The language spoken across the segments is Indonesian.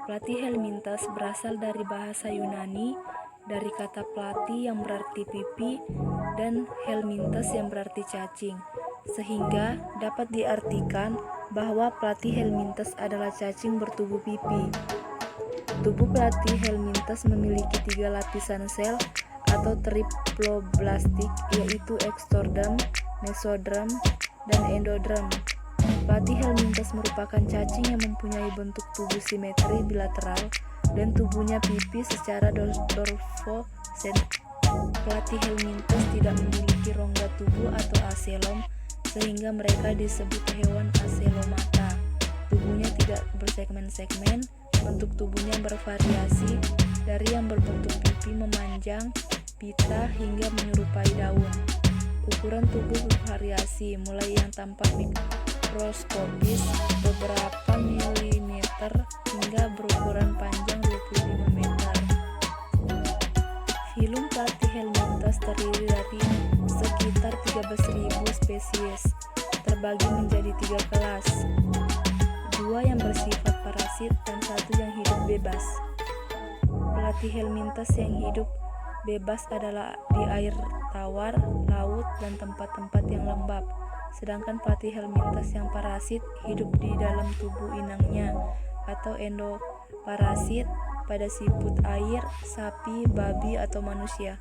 Platyhelminthes berasal dari bahasa Yunani, dari kata platy yang berarti pipi dan helminthes yang berarti cacing, sehingga dapat diartikan bahwa Platyhelminthes adalah cacing bertubuh pipi. Tubuh Platyhelminthes memiliki 3 lapisan sel atau triploblastik, yaitu ektoderm, mesoderm, dan endoderm. Platyhelminthes merupakan cacing yang mempunyai bentuk tubuh simetri bilateral dan tubuhnya pipi secara dorsofentrik. Platyhelminthes tidak memiliki rongga tubuh atau aselom, sehingga mereka disebut hewan aselomata. Tubuhnya tidak bersegmen-segmen, bentuk tubuhnya bervariasi dari yang berbentuk pipi memanjang, pita, hingga menyerupai daun. Ukuran tubuh bervariasi, mulai yang tampak mikroskopis beberapa milimeter hingga berukuran panjang 25 meter. Filum Platyhelminthes terdiri dari sekitar 13.000 spesies, terbagi menjadi 3 kelas, 2 yang bersifat parasit dan 1 yang hidup bebas. Platyhelminthes yang hidup bebas adalah di air tawar, laut, dan tempat-tempat yang lembab. Sedangkan Platyhelminthes yang parasit hidup di dalam tubuh inangnya atau endoparasit pada siput air, sapi, babi, atau manusia.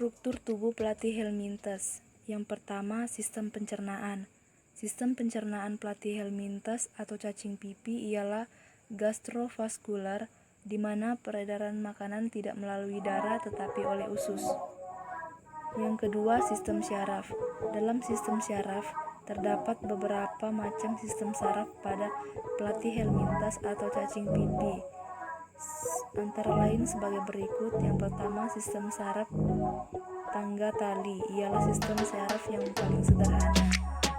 Struktur tubuh Platyhelminthes. Yang pertama, sistem pencernaan. Sistem pencernaan Platyhelminthes atau cacing pipi ialah gastrovaskular, di mana peredaran makanan tidak melalui darah tetapi oleh usus. Yang kedua, sistem syaraf. Dalam sistem syaraf terdapat beberapa macam sistem saraf pada Platyhelminthes atau cacing pipi, antara lain sebagai berikut. Yang pertama, sistem saraf tangga tali ialah sistem saraf yang paling sederhana.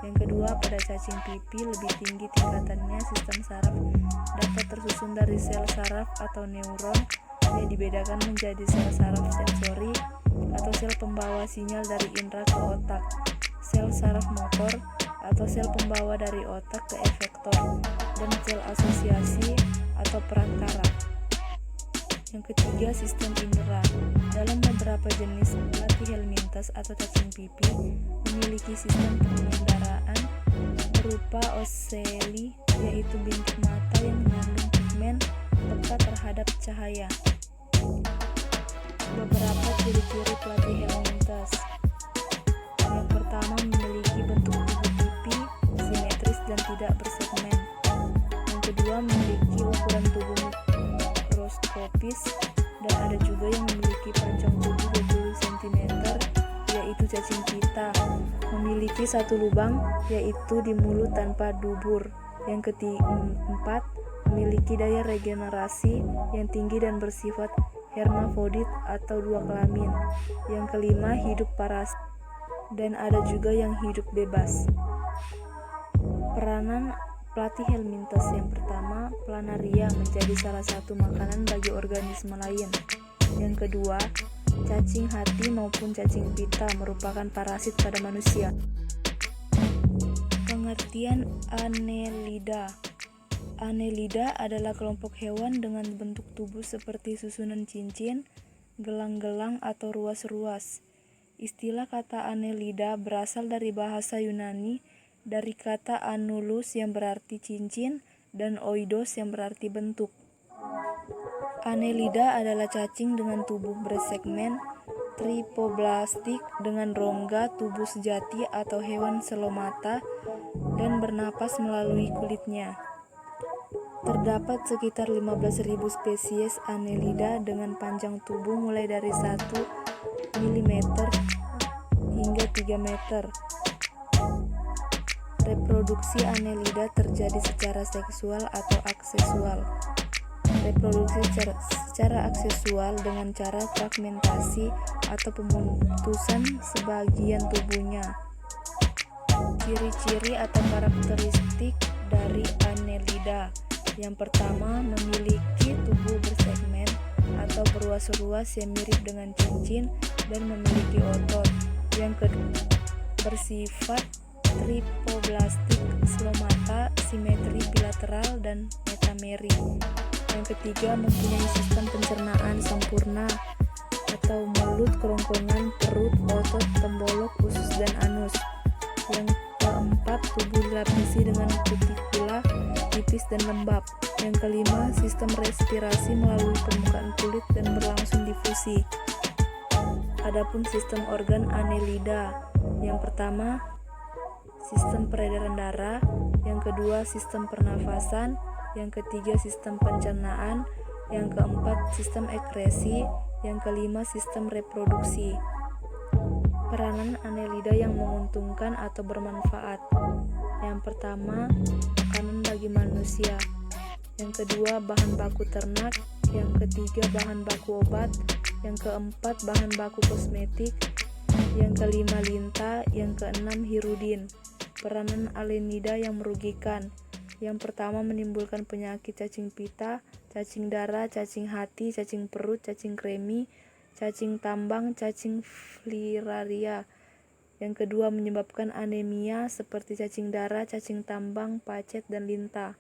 Yang kedua, pada cacing pipi lebih tinggi tingkatannya. Sistem saraf dapat tersusun dari sel saraf atau neuron yang dibedakan menjadi sel saraf sensori atau sel pembawa sinyal dari indera ke otak, sel saraf motor atau sel pembawa dari otak ke efektor, dan sel asosiasi atau perantara. Yang ketiga, sistem indera. Dalam beberapa jenis Platyhelminthes atau cacing pipi memiliki sistem pengendaraan berupa oceli, yaitu bintik mata yang mengandung pigmen peka terhadap cahaya. Beberapa ciri-ciri Platyhelminthes. Yang pertama, memiliki bentuk tubuh pipi simetris dan tidak bersegmen. Yang kedua, memiliki ukuran tubuh mikroskopis, dan ada juga yang memiliki panjang tubuh 20 cm, yaitu cacing pita. Memiliki 1 lubang, yaitu di mulut tanpa dubur. Yang keempat, memiliki daya regenerasi yang tinggi dan bersifat hermafrodit atau 2 kelamin. Yang kelima, hidup parasit, dan ada juga yang hidup bebas. Peranan Platyhelminthes. Yang pertama, planaria, menjadi salah satu makanan bagi organisme lain. Yang kedua, cacing hati maupun cacing pita merupakan parasit pada manusia. Pengertian Annelida. Annelida adalah kelompok hewan dengan bentuk tubuh seperti susunan cincin, gelang-gelang, atau ruas-ruas. Istilah kata Annelida berasal dari bahasa Yunani, dari kata annulus yang berarti cincin dan oidos yang berarti bentuk. Annelida adalah cacing dengan tubuh bersegmen tripoblastik dengan rongga tubuh sejati atau hewan selomata dan bernapas melalui kulitnya. Terdapat sekitar 15.000 spesies Annelida dengan panjang tubuh mulai dari 1 mm hingga 3 meter. Reproduksi Annelida terjadi secara seksual atau aseksual. reproduksi secara aksesual dengan cara fragmentasi atau pemutusan sebagian tubuhnya. Ciri-ciri atau karakteristik dari Annelida. Yang pertama, memiliki tubuh bersegmen atau berruas-ruas yang mirip dengan cincin dan memiliki otot. Yang kedua, bersifat tripoblastik, slomata, simetri bilateral, dan metameri. Yang ketiga, mempunyai sistem pencernaan sempurna atau mulut, kerongkongan, perut, otot, tembolok, usus, dan anus. Yang keempat, tubuh dilapisi dengan kutikula tipis dan lembab. Yang kelima, sistem respirasi melalui permukaan kulit dan berlangsung difusi. Adapun sistem organ Annelida, yang pertama, sistem peredaran darah, yang kedua, sistem pernafasan, yang ketiga, sistem pencernaan, yang keempat, sistem ekskresi, yang kelima, sistem reproduksi. Peranan Annelida yang menguntungkan atau bermanfaat. Yang pertama, makanan bagi manusia. Yang kedua, bahan baku ternak. Yang ketiga, bahan baku obat. Yang keempat, bahan baku kosmetik. Yang kelima, lintah. Yang keenam, hirudin. Peranan Annelida yang merugikan. Yang pertama, menimbulkan penyakit cacing pita, cacing darah, cacing hati, cacing perut, cacing kremi, cacing tambang, cacing filariasia. Yang kedua, menyebabkan anemia seperti cacing darah, cacing tambang, pacet, dan lintah.